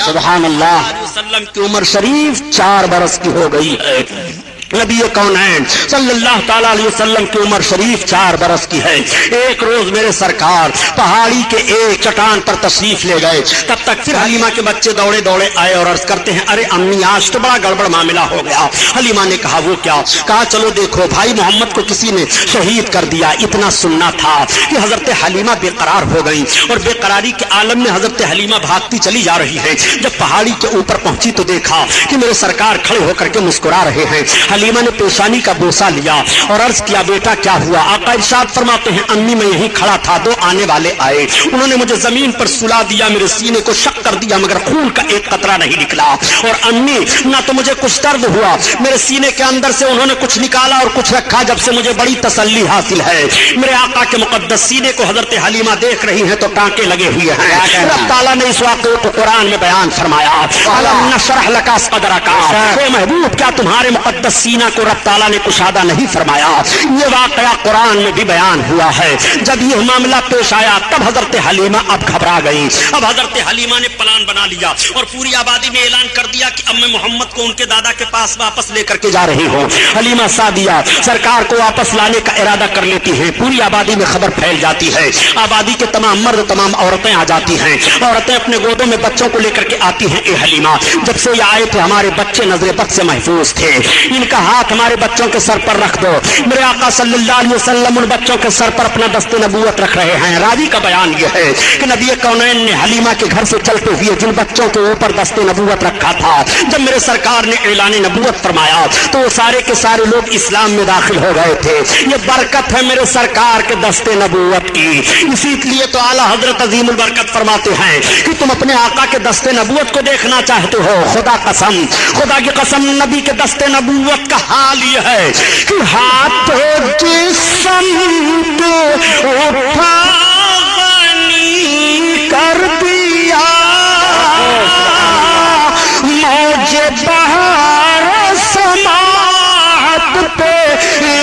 सुभान अल्लाह वसल्लम की उम्र शरीफ 4 बरस की हो गई है। नबी कौनैन सल्लल्लाहु ताला अलैहि वसल्लम की उम्र शरीफ 4 बरस की है। एक रोज मेरे सरकार पहाड़ी के एक चट्टान पर तशरीफ ले गए। तब तक फिर हलीमा के बच्चे दौड़े दौड़े आए और अर्ज करते हैं, अरे अम्मी आज तो बड़ा गड़बड़ मामला हो गया। हलीमा ने कहा वो क्या? कहा चलो देखो भाई मोहम्मद को किसी ने शहीद कर दिया। इतना सुनना था कि हजरत हलीमा बेकरार हो गई और बेकरारी के आलम में हजरत हलीमा भागती चली जा रही है। जब पहाड़ी के ऊपर पहुंची तो देखा कि मेरे सरकार खड़े होकर के मुस्कुरा रहे हैं। हलीमा ने पेशानी का बोसा लिया और अर्ज किया, बेटा क्या हुआ? आका इरशाद फरमाते हैं, अम्मी मैं यहीं खड़ा था, 2 आने वाले आए, उन्होंने मुझे जमीन पर सुला दिया, मेरे सीने को शक कर दिया मगर खून का एक कतरा नहीं निकला। और अम्मी ना तो मुझे कुछ दर्द हुआ, मेरे सीने के अंदर से उन्होंने कुछ निकाला और कुछ रखा, जब से मुझे बड़ी तसल्ली हासिल है। मेरे आका के मुकद्दस सीने को हजरत हलीमा देख रही है तो टांके लगे हुए हैं। रब ताला ने इस वाक़े को कुरान में बयान फरमाया, अलम नशरह लका सदरका, ए महबूब क्या तुम्हारे मुकद्दस सीना को रब ताला ने कुशादा नहीं फरमाया? ये वाकया कुरान में भी बयान हुआ है। जब ये मामला पेश आया तब हजरत हलीमा अब घबरा गई। अब हजरत हलीमा ने प्लान बना लिया और पूरी आबादी में ऐलान कर दिया कि अब मैं मोहम्मद को उनके दादा के पास वापस लेकर के जा रही हूँ। हलीमा सादिया सरकार को वापस लाने का इरादा कर लेती है। पूरी आबादी में खबर फैल जाती है। आबादी के तमाम मर्द तमाम औरतें आ जाती हैं। औरतें अपने गोदों में बच्चों को लेकर के आती हैं। ए हलीमा जब से ये आए थे हमारे बच्चे नजरे बद से महफूज थे, इनका हाथ हमारे बच्चों के सर पर रख दो। मेरे आका सल्लल्लाहु अलैहि वसल्लम उन बच्चों के सर पर अपना दस्ते नबूवत रख रहे हैं। राजी का बयान यह है कि नबी कौनैन ने हलीमा के घर से चलते हुए जिन बच्चों के ऊपर दस्ते नबूवत रखा था, जब मेरे सरकार ने ऐलान नबूवत फरमाया तो वो सारे के सारे लोग इस्लाम में दाखिल हो गए थे। ये बरकत है मेरे सरकार के दस्ते नबूवत की। इसीलिए तो आला हजरत अजीमुल बरकत फरमाते हैं कि तुम अपने आका के दस्ते नबूवत को देखना चाहते हो, खुदा की कसम नबी के दस्ते नबूवत का हाल ये है कि हाथ जिस्म उठा गनी कर दिया, मौजे बहार समात पे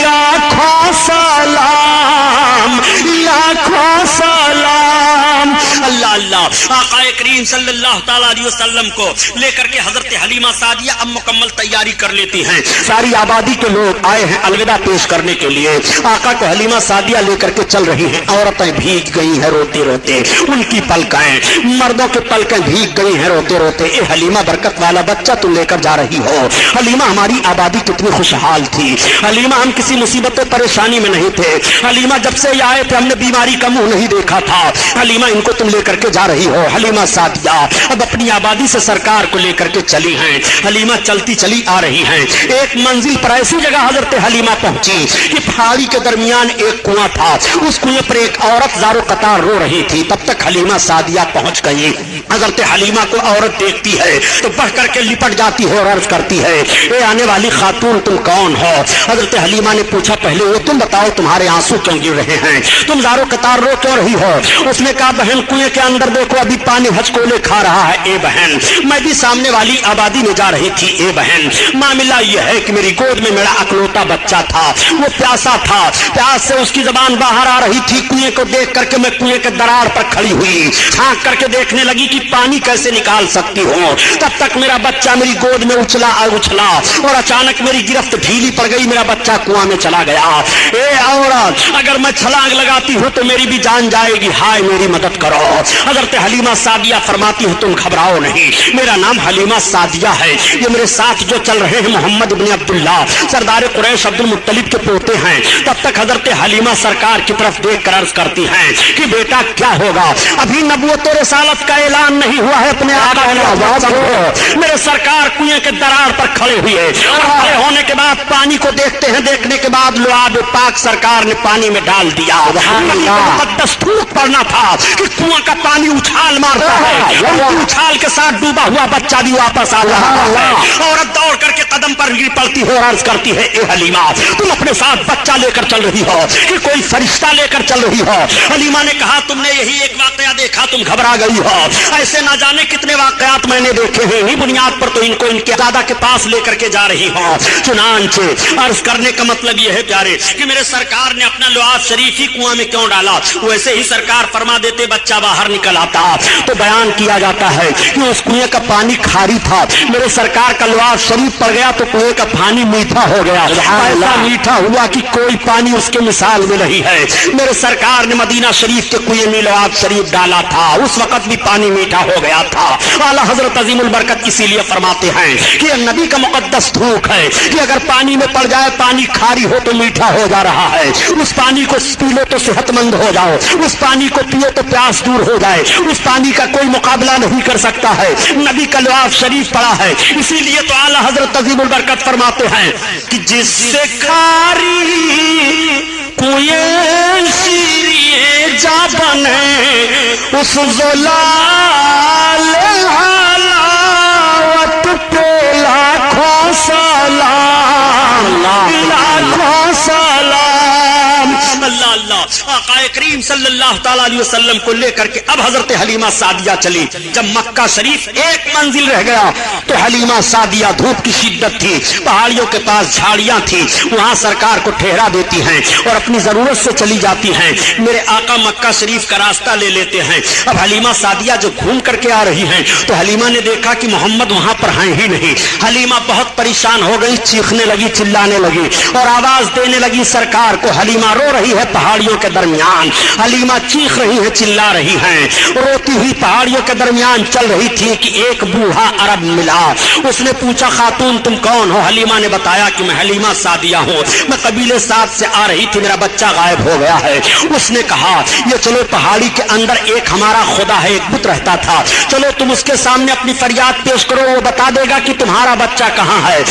लाखों सलाम, लाखों सलाम। अल्लाह अल्लाह आका करीम सल्लल्लाहु ताला अलैहि वसल्लम को लेकर के हजरत हलीमा सादिया अब मुकम्मल तैयारी कर लेती हैं। सारी आबादी के लोग आए हैं अलविदा पेश करने के लिए। आका को हलीमा सादिया लेकर के चल रही हैं। औरतें भीग गई हैं रोते रोते, उनकी पलकें, मर्दों की पलकें भीग गई हैं रोते रोते। ए हलीमा बरकत वाला बच्चा तुम लेकर जा रही हो। हलीमा हमारी आबादी कितनी खुशहाल थी। हलीमा हम किसी मुसीबत परेशानी में नहीं थे। हलीमा जब से आए थे हमने बीमारी का मुंह नहीं देखा था। हलीमा इनको तुम लेकर के जा रही हो। हलीमा सादिया अब अपनी आबादी से सरकार को लेकर के चली हैं। हलीमा चलती चली आ रही हैं। एक मंजिल पर ऐसी जगह हजरत हलीमा पहुंची कि पहाड़ी के दरमियान एक कुआं था। उस कुएं पर एक औरत ज़ारो कतार रो रही थी। तब तक हलीमा सादिया पहुंच गई। हजरत हलीमा को औरत देखती है तो बढ़ करके लिपट जाती है और अर्ज करती है, ए आने वाली खातून तुम कौन हो? हजरत हलीमा ने पूछा, पहले वो तुम बताओ तुम्हारे आंसू क्यों गिर रहे हैं, तुम ज़ारो कतार रो क्यों रही हो? उसने कहा, बहन कुएं के अंदर देखो अभी पानी हचकोले खा रहा है। ए बहन मैं भी सामने वाली आबादी में जा रही थी। ए बहन मामला यह है कि मेरी गोद में मेरा अकलौता बच्चा था, वो प्यासा था, प्यास से उसकी जबान बाहर आ रही थी। कुएं को देख करके मैं कुएं के दरार पर खड़ी हुई, झांक करके देखने लगी कि पानी कैसे निकाल सकती हूँ। तब तक मेरा बच्चा मेरी गोद में उछला और अचानक मेरी गिरफ्त ढीली पड़ गई, मेरा बच्चा कुआं में चला गया। ए औरत अगर मैं छलांग लगाती हूँ तो मेरी भी जान जाएगी, हाय मेरी मदद करो। हजरत हलीमा सादिया फरमाती है, तुम घबराओ नहीं, मेरा नाम हलीमा सादिया है। ये मेरे साथ जो चल रहे हैं मोहम्मद इब्न अब्दुल्ला सरदार कुरैश अब्दुल मुत्तलिब के पोते हैं। तब तक हजरत हलीमा सरकार की तरफ देख कर अर्ज करती हैं कि बेटा क्या होगा, अभी नबूवत और रिसालत का ऐलान नहीं हुआ है, अपने आका की आवाज हो। मेरे सरकार कुएं के दरार पर खड़े हुए और खड़े होने के बाद पानी को देखते हैं। देखने के बाद लुआब पाक सरकार ने पानी में डाल दिया। मुकद्दस फूक पड़ना था कि कुआं का पानी उछाल मारता है, उछाल के साथ डूबा हुआ बच्चा भी वापस आ रहा है। औरत दौड़ करके कदम पर गिर पड़ती है और अर्ज करती है, ए हलीमा तुम अपने साथ बच्चा लेकर चल रही हो कि कोई फरिश्ता लेकर चल रही हो? हलीमा ने कहा, तुमने यही एक वाकया देखा, तुम घबरा गई हो, ऐसे ना जाने कितने वाकयात मैंने देखे हैं, इन्हीं बुनियाद पर तो इनको इनके दादा के पास लेकर के जा रही हो। चुनांचे अर्ज करने का मतलब यह है प्यारे कि मेरे सरकार ने अपना लुआब शरीफ ही कुआं में क्यों डाला? वैसे ही सरकार फरमा देते बच्चा बाहर निकल आता। तो बयान किया जाता है कि उस कुएं का पानी खारी था, मेरे सरकार का लवाज शरीफ पड़ गया तो कुएं का पानी मीठा हो गया, ऐसा मीठा हुआ कि कोई पानी उसके मिसाल में नहीं है। मेरे सरकार ने मदीना शरीफ के कुएं में लवाज शरीफ डाला था, उस वक्त भी पानी मीठा हो गया था। आला हजरत अजीमुल बरकत इसीलिए फरमाते हैं कि यह नबी का मुकद्दस थूक है कि अगर पानी में पड़ जाए, पानी खारी हो तो मीठा हो जा रहा है, उस पानी को पी लो तो सेहतमंद हो जाओ, उस पानी को पियो तो प्यास दूर हो जाए, उस पानी का कोई मुकाबला नहीं कर सकता है। नबी का लवाज शरीफ पड़ा है, इसीलिए तो आला हजरत अजीमुल बरकत फरमाते हैं कि जिससे खारी कुएं शीरिए जा बने उस ज़लाल हलावत पे लाखों सलाम, लाखों सलाम। अल्लाह अल्लाह। आक़ाए करीम सल्लल्लाहु ताला अलैहि वसल्लम को लेकर के अब हजरत हलीमा सादिया चली। जब मक्का शरीफ एक मंजिल रह गया तो हलीमा सादिया, धूप की शिद्दत थी, पहाड़ियों के पास झाड़ियां थी, वहां सरकार को ठहरा देती हैं और अपनी जरूरत से चली जाती हैं। मेरे आका मक्का शरीफ का रास्ता ले लेते हैं। अब हलीमा सादिया जो घूम करके आ रही हैं तो हलीमा ने देखा कि मोहम्मद वहां पर हैं ही नहीं। हलीमा बहुत परेशान हो गई, चीखने लगी, चिल्लाने लगी और आवाज देने लगी सरकार को। हलीमा रो रही है पहाड़ियों के दरमियान, हलीमा चीख रही है, चिल्ला रही है, रोती हुई पहाड़ियों के दरमियान चल रही थी कि एक बूढ़ा अरब मिला। उसने पूछा, खातून तुम कौन हो? हलीमा ने बताया कि मैं हलीमा सादिया हूँ, मैं कबीले साद से आ रही थी, मेरा बच्चा गायब हो गया है। उसने कहा, ये चलो पहाड़ी के अंदर एक हमारा खुदा है, एक बुत रहता था, चलो तुम उसके सामने अपनी फरियाद पेश करो, वो बता देगा कि तुम्हारा बच्चा कहाँ है।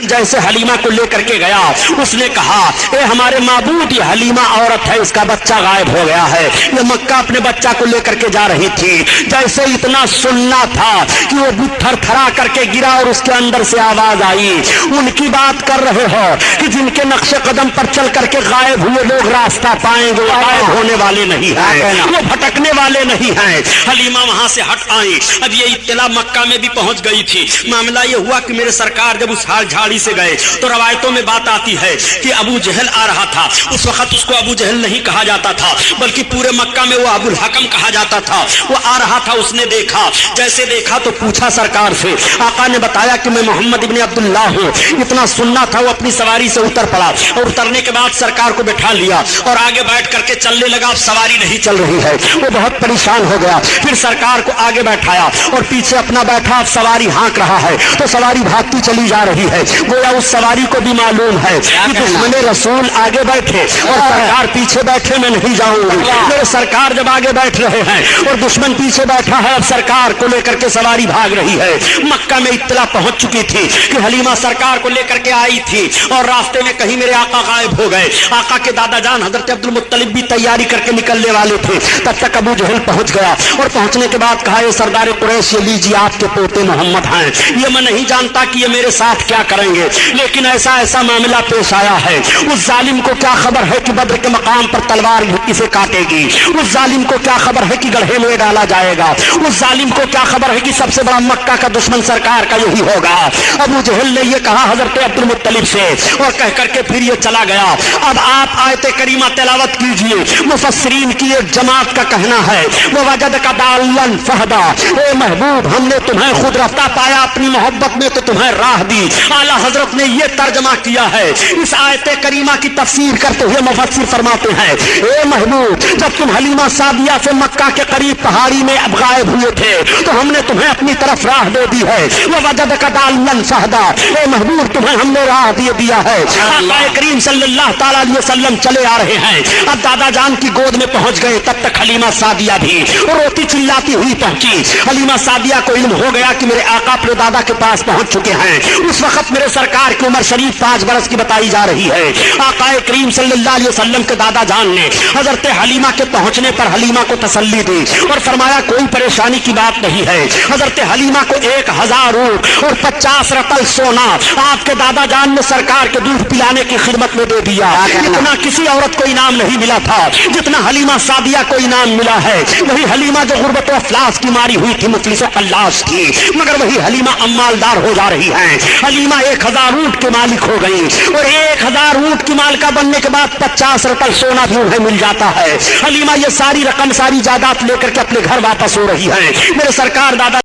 जैसे हलीमा को लेकर के गया, उसने कहा, ए हमारे माबूद, ये हलीमा औरत है, इसका बच्चा गायब हो गया है। ये मक्का अपने बच्चा को लेकर के जा रही थी। जैसे इतना सुनना था कि वो बुत थरथरा करके गिरा और उसके अंदर से आवाज आई, उनकी बात कर रहे हो कि जिनके नक्शे कदम पर चल करके गायब हुए लोग रास्ता पाएंगे, गायब होने वाले नहीं हैं, वो भटकने वाले नहीं हैं। हलीमा वहां से हट आई। अब ये इत्तला मक्का में भी पहुंच गई थी। मामला ये हुआ कि मेरे सरकार जब उस हाल झाड़ी से गए तो रवायतों में बात आती है कि अबू जहल आ रहा था। उस वक्त उसको अबू जहल नहीं कहा जाता था, बल्कि पूरे मक्का में वो अबुल हकम कहा जाता था। वो आ रहा था, उसने देखा, जैसे देखा तो पूछा सरकार से। आका ने बताया कि मैं मोहम्मद इब्न अब्दुल्लाह हूँ। इतना सुनना था, वो अपनी सवारी से उतर पड़ा और उतरने के बाद सरकार को बैठा लिया और आगे बैठ करके चलने लगा। अब सवारी नहीं चल रही है, वो बहुत परेशान हो गया। फिर सरकार को आगे बैठाया और पीछे अपना बैठा, अब सवारी हाँक रहा है तो सवारी भागती चली जा रही है। गोया उस सवारी को भी मालूम है कि दुश्मन रसूल आगे बैठे और सरकार पीछे बैठे, मैं नहीं जाऊंगी। मेरे सरकार जब आगे बैठ रहे हैं और दुश्मन पीछे बैठा है, अब सरकार को लेकर के सवारी भाग रही है। मक्का में इत्तला पहुंच चुकी थी कि हलीमा सरकार को लेकर के आई थी और रास्ते में कहीं मेरे आका गायब हो गए। आका के दादा जान हजरत अब्दुल मुत्तलिब भी तैयारी करके निकलने वाले थे, तब तक अबू जहल पहुंच गया और पहुंचने के बाद कहा, ये सरदार कुरैश, ये लीजिए आपके पोते मोहम्मद हैं। ये मैं नहीं जानता कि ये मेरे साथ क्या करेंगे, लेकिन ऐसा ऐसा मामला पेश आया है। उस जालिम को क्या खबर है कि बद्र के मकाम पर तलवार इसे काटेगी? उस जालिम को क्या खबर है कि गड्ढे में डाला जाएगा? उस जालिम को क्या खबर है कि सबसे बड़ा मक्का का दुश्मन सरकार का यही होगा? अबू जहल ने ये कहा हजरत अब्दुल मुत्तलिब से और कह करके फिर ये चला गया। अब आप आयत करीमा तिलावत कीजिए। मुफस्सिरीन की एक जमात का कहना है, वो वजद का दालन फहदा, ए महबूब हमने तुम्हें खुद रफ्ता पाया, अपनी मोहब्बत में तो तुम्हें राह दी। आला हजरत ने ये तर्जमा किया है। इस आयत करीमा की तफसीर करते हुए मुफस्सिर फरमाते हैं, ए महबूब जब तुम हलीमा सादिया से मक्का के करीब पहाड़ी में अब गायब हुए थे तो हमने तुम्हें अपनी तरफ राह दे दी है। वो वजद का दालन फहदा, ए महबूब तुम्हें हमने राह दे दिया है। आका करीम सल्लल्लाहु ताला अलैहि वसल्लम चले आ रहे हैं। अब दादा जान की गोद में पहुंच गए, तब तक हलीमा सादिया भी रोती चिल्लाती हुई पहुंची। हलीमा सादिया को इल्म हो गया कि मेरे आका अपने दादा के पास पहुंच चुके हैं। उस वक्त मेरे सरकार की उम्र शरीफ 5 बरस की बताई जा रही है। आका करीम सल्लल्लाहु अलैहि वसल्लम के दादा जान ने हजरत हलीमा के पहुंचने पर हलीमा को तसल्ली दी और फरमाया कोई परेशानी की बात नहीं है। हजरत हलीमा को 1000 ऊंट और 50 रतल सोना आपके दादा जान ने सरकार के दूध पिलाने की खिदमत में दे दिया। इतना किसी औरत को इनाम नहीं मिला था जितना हलीमा सादिया को इनाम मिला है। वही हलीमा जो गुर्बत व अफलास की मारी हुई थी, मुफलिस व कल्लास थी, मगर वही हलीमा अम्मालदार हो जा रही है। हलीमा 1000 ऊंट के मालिक हो गई और 1000 ऊंट की मालिका बनने के बाद 50 रतल सोना भी उन्हें मिल جاتا ہے. حلیمہ یہ ساری رقم ساری جائیداد لے کر کے اپنے گھر واپس ہو رہی ہے. میرے سرکار دادا